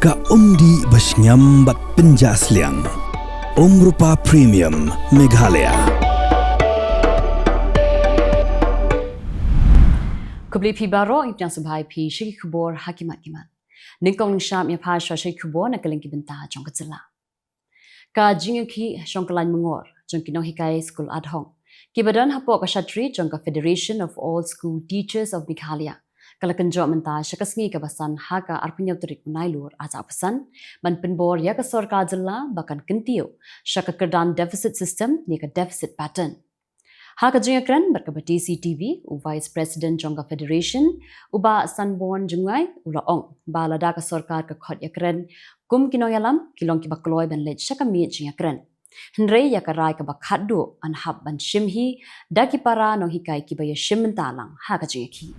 Ka umdi basnyam bat penjasliang. Rupa Premium Meghalaya. Kubli pi baro yang subhai pi Syekh Khubor hakimat kimat. Ningkong syam ya pa Syekh Khubor na Kylleng kibenta jong ka Jylla. Ka jingki jong kalan mengor jong kinong hikai school ad hoc. Kibadan hapo ka shatri jong ka Federation of All School Teachers of Meghalaya. Kala kenjo menta syakasngi kabasan haka arpunya Tarik Nailur aja pesan man penbor ya ka sorka Jylla bahkan kentio syaka kerdan deficit system ni ka deficit pattern. Haka jingakran berkabati CTV u Vice President jongka Federation uba sanborn jengai ula ong balada ka sorkar ka khot yakran kum kinoyalam kilong kibakloi ban lej syaka mi jingakran. Henrei ya ka rai ka bakhaddo anhab ban shimhi daki para no hikai kibaya shimentalang haka jingaki.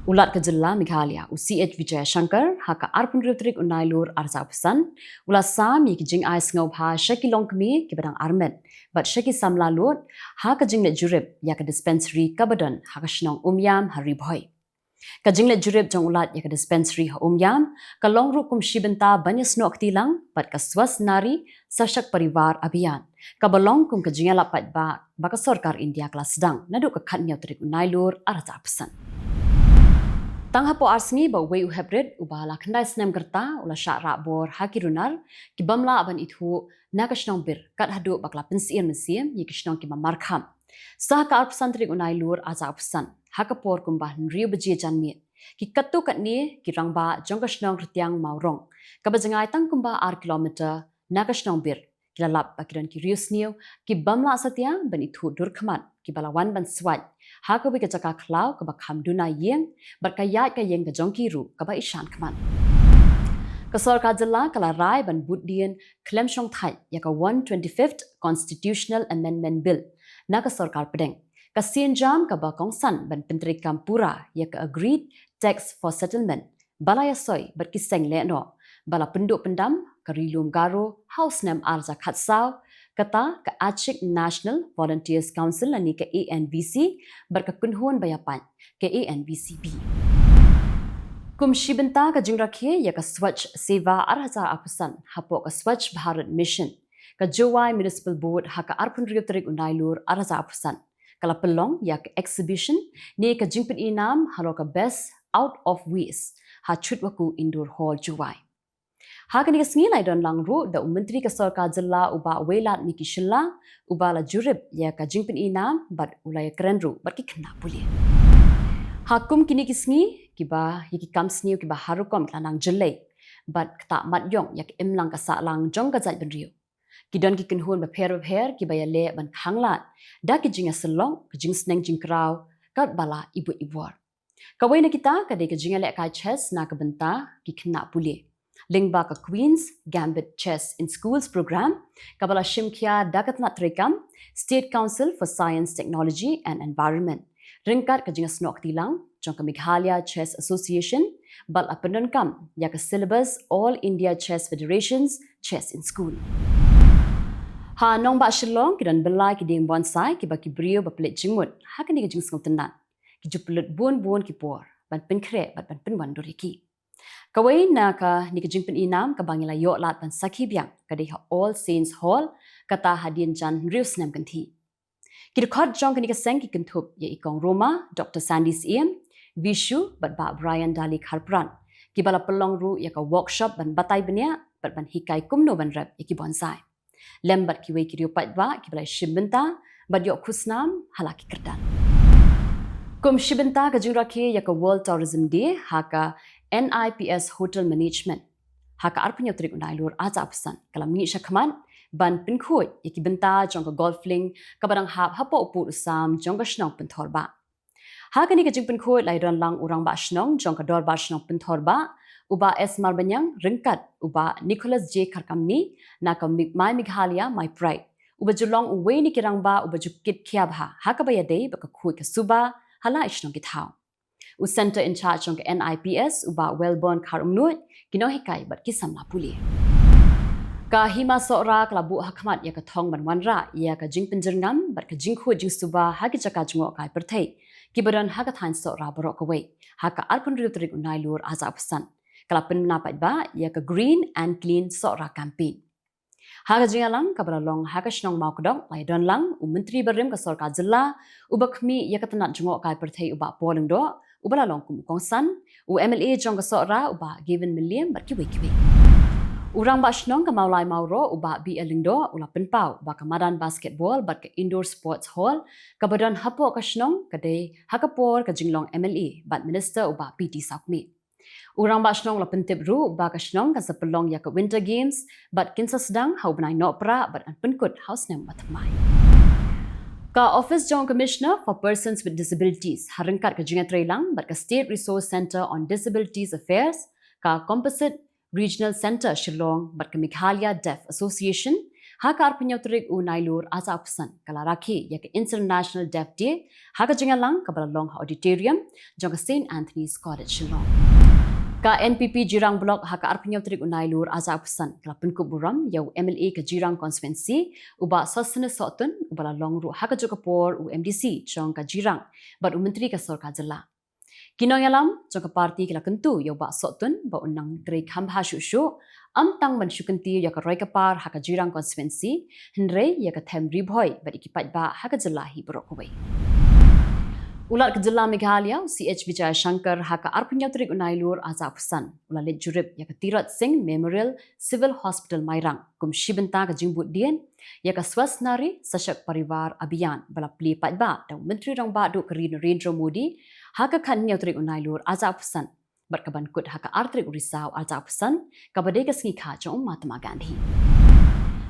Ulat ke Jylla Meghalaya u CH Vijay Shankar haka arpun rutrik Nailur arza pesan ula sam yi kijing ais ngau pha shaki long kmi ki badang armet but shaki samla lot haka jing le jurib ya ka dispensary kabadan haka shnong umyam hari boy ka jing le jurib jong ulat ya ka dispensary ha umyam ka long ru kum shibenta banya snok tilang but ka swas nari sashak parivar abhiyan ka balong kum ka jingala pat ba ka sarkar India kelas sedang nadu ka khat nyau trik Nailur arza pesan. Tang hapo arsni ba wei uhebred ubala khandai snem kerta ula syara bor hakirunar ki bamla aban ithu nakashnong bir kat hadu bakla pensian mesim yi kishnong ki mamarkham sah ka arpsantrik Nailur aza apsan hakapor kumbah nriu beji janmi ki katu kat ni ki rangba jongkashnong rtiang maurong ka bajangai tang kumbah ar kilometer nakashnong bir kilalap bakiran ki riusniu ki bamla satya ban ithu durkhmat ki balawan ban swat haka wi ka jaka khlau ka bakham duna yeng barkayat ka yeng ka jongkiru ka ba ishan kman ka sarkar Jylla kala rai ban buddian klem shong thai ya ka 125th constitutional amendment bill na ka sarkar pedeng ka sienjam ka ba kongsan ban pentri kampura ya ka agreed tax for settlement balaya soy berkiseng le no bala penduk pendam karilum garo house name arza khatsau kata ke Achik National Volunteers Council ani ke ANVC berkekunhun bayapan ke ANVCB. Kum shibenta ka jingrakhe ya ka Swachh Seva arhaza apusan hapo ka Swachh Bharat Mission ka Jowai Municipal Board haka arpun riyotrik Nailur arhaza apusan kala pelong ya ka exhibition ni ka jingpin inam halo ka best out of waste ha chutwaku indoor hall Jowai. Haka ni kasngi lai don lang ru da menteri ka sarkar Jylla uba welat niki shilla uba la jurib ya ka jingpin inam bat ulaya keren ru bat ki kena puli. Hakum kini kisngi kiba yiki kamsniu kiba harukom klanang Jylla bat tak mat yong yak imlang ka sa lang jong ka zat ben riu. Kidon ki kenhun ba pher kiba ya le ban khanglat da ki jinga selong ki jing sneng jing kraw kat bala ibu ibuar. Kawai na kita kadai ka jinga le ka chess na ka benta ki kena puli. Lingba ka Queen's Gambit Chess in Schools program, kabala shimkia dakatna trekam, State Council for Science, Technology and Environment. Ringkat ka jinga snok tilang, jong ka Meghalaya Chess Association, bal apenon kam, ya ka syllabus All India Chess Federation's Chess in School. Ha nong ba shilong kidan belai ki ding bonsai ki ba ki brio ba plet jingmut, ha ka ni ka jing snok tenan. Ki jupulut buon ki por, ban penkre ban wandur. Kawai na ka ni ka jingpin inam ka bangila yo lat ban sakhi biang ka deha All Saints Hall kata hadian jan rius nam kanthi. Ki khot jong ka ni ka seng ki kantup ye ikong Roma Dr. Sandy CM Vishu bat ba Brian Dali Kharpran ki bala pelong ru ya ka workshop ban batai benya bat ban hikai kumno ban rap ye ki bonsai. Lembat ki we ki rio pat ba ki bala shimbenta bat yo khusnam halaki kerdan. Kum shibenta ka jingrakhe ya ka World Tourism Day haka NIPS Hotel Management haka arpunya trik Nailur aja pesan kalau mingi syakman ban pinkhoi yaki benta jong ka golfling ka barang hap hapo upu usam jong ka shnong penthorba haka ni ka jing pinkhoi lai ron lang urang ba shnong jong ka dor ba shnong penthorba uba S Marbanyang ringkat uba Nicholas J Kharkamni na ka my Meghalaya my pride uba julong uwe ni kirang ba uba jukit khiab haka ba yadei ba ka khui ka suba hala ishnong githau u center in charge of NIPS uba Wellborn Kharumnut kino hikai bat kisamla puli ka hima sora klabu hakmat ya ka thong ban wanra ya ka jing pinjengam bat ka jingkhu jing suba hagi chaka jungo kai Pyrthei kibaran haga than sora borok away haka arpun rutrik Nailur aza pesan Kalapen menapat ba ya ke green and clean sokra campaign. Haga jingalang kabala long haga shnong mau kedok lai don lang menteri berim ke sorka Jylla ubakmi ya ketenat jengok kai Pyrthei uba polling do ubala long kum kongsan MLA jong ke sokra uba given million bat kiwi. Urang ba shnong ke maulai mauro uba bi elindo ula penpau ba kamadan basketball bat ke indoor sports hall kabadan hapo ke shnong kedai hakapor ke jinglong MLA bat minister uba PT Sakmi. Urang ba shnong la pentip ru ba ka shnong ka sepelong ya ke winter games bat kinsa sedang hau benai nok pra bat an penkut house nem matmai. Ka office jong commissioner for persons with disabilities harengkat ke jingat Trailang bat ka state resource center on disabilities affairs ka composite regional center Shillong bat ke Meghalaya Deaf Association hakar penyauterik Nailur asa pesan kala rakhi ya ke International Deaf Day haka jingalang ka balalong auditorium jong ke St Anthony's College Shillong. Ka NPP Jirang Blok haka arpenyo trik Nailur asa pesan kala penkup buram yau MLA ke Jirang Constituency uba sosne sotun ubala long ru haka jokapor MDC jong ka Jirang bat menteri ke sorka Jylla. Kinong yalam jong ka parti kala kentu yau ba sotun ba unang trek hamba shushu tang ban syukanti ya ka roi kapar haka Jirang Constituency henre ya ka them ribhoi bat ikipat ba haka Jylla hi brokwe. Ulat ke Jylla Meghalaya CH Vijay Shankar haka arpenyo trik Nailur asa pesan ulalit jurip ya ke Tirat Singh Memorial Civil Hospital Mairang kum shibenta ke jimbut dien ya ke swasnari sashak parivar abhiyan bala pli patba dan menteri rang ba duk ke Narendra Modi haka khanyo trik Nailur asa pesan berkaban kut haka artrik Risau asa pesan kabade ke sngikha jong Mahatma Gandhi.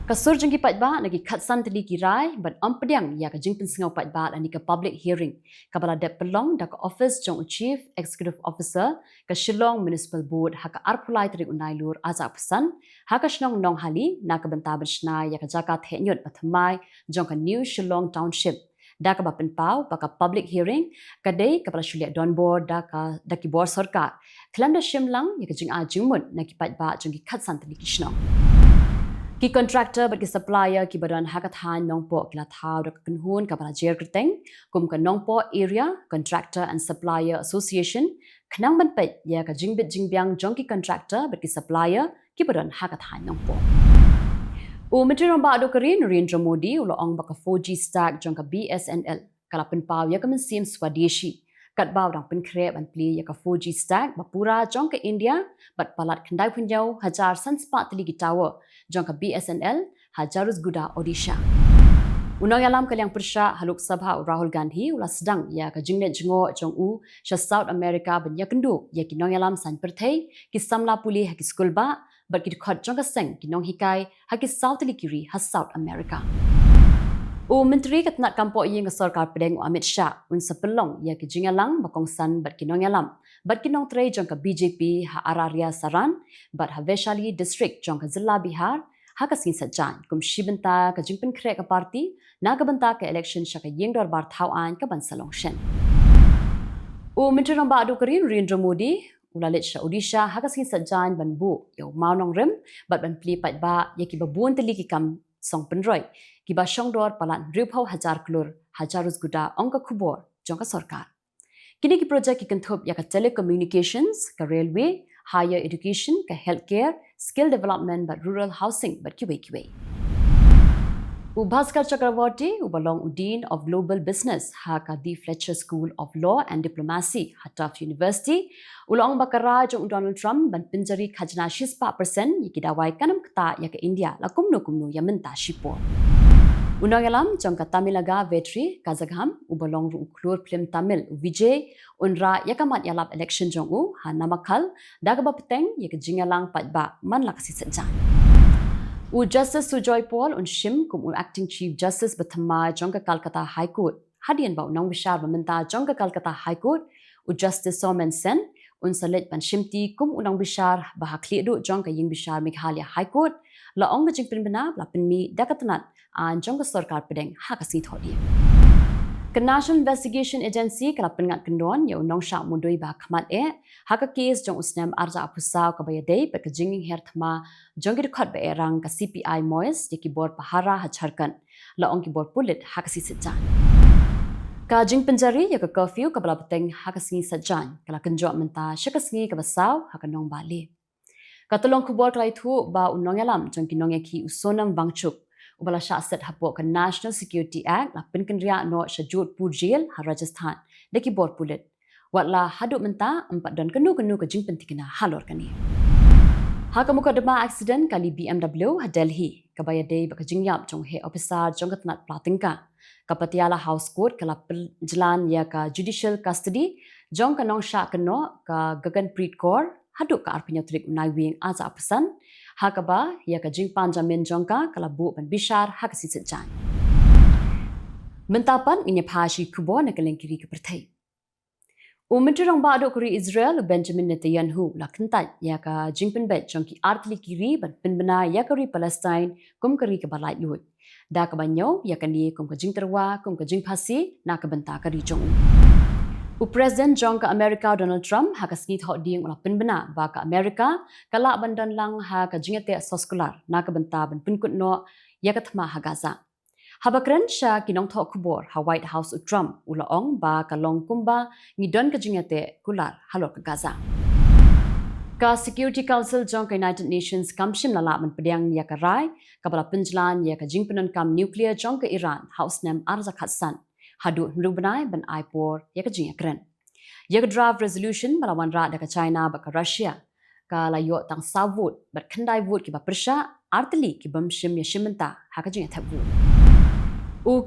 Kasur jengki patba nagi khatsan teli kirai bat ampediang ya ka jingpin sengau patba ani ka public hearing kabala dep pelong da ka office jong chief executive officer ka Shillong Municipal Board haka arpulai trik Nailur asa pesan haka shnong nong hali na ka benta bensna ya ka jaka thenyot pathamai jong ka New Shillong Township da ka bapen pau baka public hearing kadai kabala shuliat don board da ki bor sarkar klam da shimlang ya ka jing a jingmun na ki patba jong ki khatsan teli ki shnong. Ki contractor bat ki supplier ki badan hakathan nongpo kila thau dak kunhun ka bala jer kerteng kum ka nongpo area contractor and supplier association khnang ban pet ya ka jingbit jingbyang jong ki contractor bat ki supplier ki badan hakathan nongpo. Menteri Ramba Adokari Narendra Modi ulo ong baka 4G stack jong ka BSNL kala penpau ya ka mensim swadeshi kat bau dang penkrep an pli ya ka 4G stack bapura jong ka India bat palat kendai punyau hajar sanspa teligi tower jong ka BSNL Hajarus Guda Odisha. Unang yalam Kylleng Persha Haluk Sabha Rahul Gandhi ulas sedang ya ka jingnet jengo jong sha South America ban ya kendu ya kinong yalam san Pyrthei ki samla puli ha ki school ba bat ki khot jong ka seng kinong hikai ha ki South Likiri ha South America. Menteri Ketenat Kampok Ying Sorkar Pedeng Amit Shah sepelong ya ke jingalang bakongsan bat kinong yalam bat kinong trei jong ka BJP ha Araria Saran bat ha Vaishali district jong ka Jylla Bihar ha ka sin sajan kum shibenta ka jingpen kre ka parti na ka benta ka election sha ka ying dor bar thau an ka ban salong shen. Menteri Ramba Adokari Narendra Modi ulalit sha Odisha ha ka sin sajan ban bu yo maunong rem bat ban pli pat ba ya ki babun teli ki kam song penroi kiba shongdor palan ripau hajar klur hajarus guda ongka Khubor jongka sorkar. Kini ki project ki kenthop ya ka telecommunications ka railway higher education ka healthcare skill development but rural housing but kiwe. Bhaskar Chakravarti ubalong Dean of Global Business ha ka the Fletcher School of Law and Diplomacy ha Tufts University ulong bakara jong Donald Trump ban pinjari khajna 6% yikidawai kanam kata ya ka India la kumno ya menta shipo. Unang yalam jong ka Tamilaga Vetri Kazagham ubalong ru uklur film Tamil Vijay unra yakamat yalap election jong ha namakal dagaba peteng ya ka jingalang patba man laksi sejan. Justice Sujoy Paul shim kum acting chief justice bathamma jong ka Calcutta High Court hadian ba unang bishar bamenta jong ka Calcutta High Court Justice Somen Sen salit pan shimti kum unang bishar bahakli du jong ka ying bishar Meghalaya High Court la ong jing pin bana la pinmi dakatanat an jong ka sarkar pedeng ha ka si thodi ka National Investigation Agency kala pengat kendon ya unang sha mudoi ba khamat ha ka case jong usnam arja apusau ka bayadei pa ka jinging her thma jong ki khat ba rang ka CPI mois ki bor pahara ha charkan la ong ki bor pulit ha ka si sejan ka jing penjari ya ka curfew ka bala peteng ha ka si sejan kala kenjo menta syakasingi ka basau ha ka nong bali Katulong Khubor kalai thu ba unong yalam jong kinong ki usonam wangchuk ubala sha set hapo ka National Security Act la pinkenria no shajut pujil ha Rajasthan deki bor pulit watla haduk menta 4 dan kenu ke jing pentikina halor kani ha kamuka dema accident kali BMW ha Delhi kabaya day ba jingyap jong he officer jong katnat platingka kapatiala house court kala jalan ya ka judicial custody jong kanong sha keno ka Gaganpreet Kaur haduk ka arpinya trik unai wing aza pesan hakaba ya ka jingpan jamin jongka kala bu ban bishar hak sisit jan mentapan inya phashi Khubor na Kylleng kiri ke Pyrthei Menteri Rang Ba kuri Israel Benjamin Netanyahu la kentat ya ka jingpen bet jongki artli kiri ban pinbena ya kuri Palestine kum kiri ke balai lut da ka banyo ya kani kum ka jing terwa kum ka jing phasi na ka benta kari jong Presiden Jong ka Amerika Donald Trump ha ka snit hot ding ula pinbena ba ka Amerika kala bandan lang ha ka jingate soskular na ka benta ban pinkut no ya ka thma ha Gaza Habakran sha kinong thok Khubor ha White House Trump ula ong ba ka long kumba ngidon ka jingate kular halor ka Gaza ka Security Council Jong ka United Nations kamshim lala man pediang ya ka rai ka bala pinjlan ya ka jingpenon kam nuclear Jong ka Iran House nam arza khatsan hadu nrubanai ban aipor ya ka jinga kren ya ka draft resolution malawan ra da ka China ba ka Russia ka layo tang savut bat khandai vot ki ba persha artli ki bam shim ya shimenta ha ka jinga thabu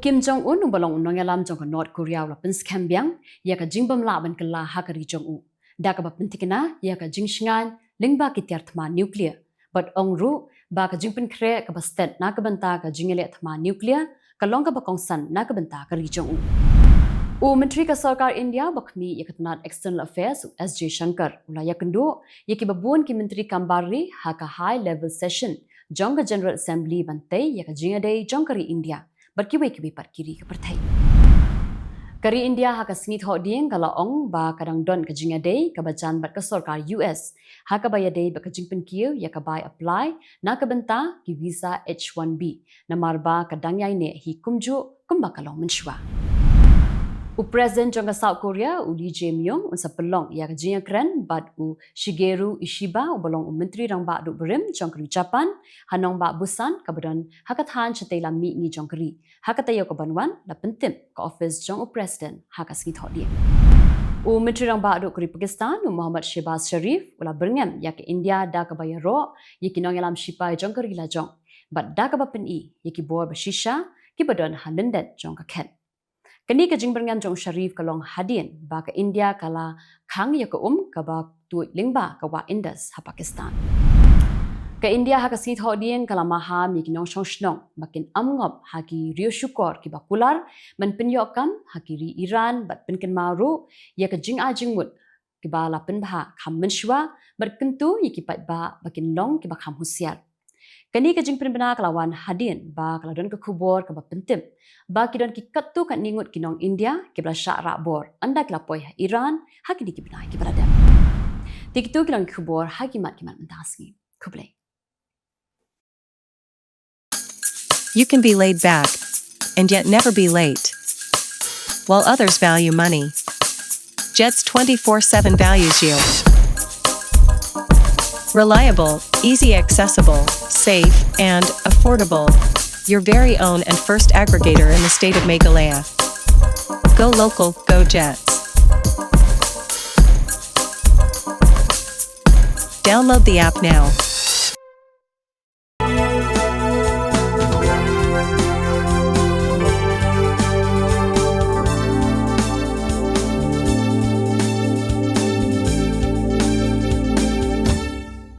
Kim Jong Un balong unong yalam jong ka North Korea la pin scam biang ya ka jingbam la ban kala ha ka ri jong u da ka ba pintikina ya ka jing shingan lingba ki tiar thma nuclear but ong ru ba ka jingpin kre ka ba state na ka banta ka jingele thma nuclear kalong ka bakong san na ka benta ka region u Menteri ka Sarkar India bakmi yakatnat External Affairs SJ Shankar ula yakendo yaki babun ki Menteri Kambari ha ka high level session jong ka General Assembly bantai yaka jinga day jong kari India barkiwe ki par kiri ka Pyrthei kari India ha ka singit ho ding kala ong ba kadang don ka jinga day ka bajan bat ka Sarkar US ha ka baya day ba ka jingpen kiu yaka bai apply na ka benta ki visa H1B na marba kadang yai ne hi kumju kumba kalong menshwa Presiden jong ka South Korea Lee Jae-myung unsa pelong ya ka jinga kren bat Shigeru Ishiba bolong Menteri Rang Ba berim jong kri Japan hanong ba Busan kabadon hakathan chatela mi ni jong kri hakatayo ka banwan la pentim ka office jong Presiden haka singit hodi Menteri Rang Ba kri Pakistan Muhammad Shehbaz Sharif ula berngem ya ka India da ka bayaro yikinong yalam shipai jong kri la jong bat da ka ba pen i yiki bor ba shisha ki badon hanendet jong ka khet Kani ka jingberngam jong Sharif kalong hadin ba ka India kala khang ya ka ka ba tu lingba ka wa Indus ha Pakistan. Ka India ha ka sit hodien kala maha mi kinong shongshnong bakin amngop ha ki rio shukor ki ba kular man pinyokam ha ki ri Iran bat pinken maru ya ka jing a jingmut ki ba la pin ba kham menshwa bar kentu yi ki pat ba bakin long ki ba kham husiar. Kani ka jingpen bena kalawan hadin ba kaladon ka Khubor ka ba pentim ba kidon ki katu kan ningut kinong India ki bla sya ra bor anda klapoi Iran ha ki ki bena ki berada tiktu kinong Khubor ha ki mat mentasngi kublai You can be laid back and yet never be late while others value money Jets 24/7 values you Reliable, easy accessible, safe, and affordable. Your very own and first aggregator in the state of Meghalaya. Go local, go Jets. Download the app now.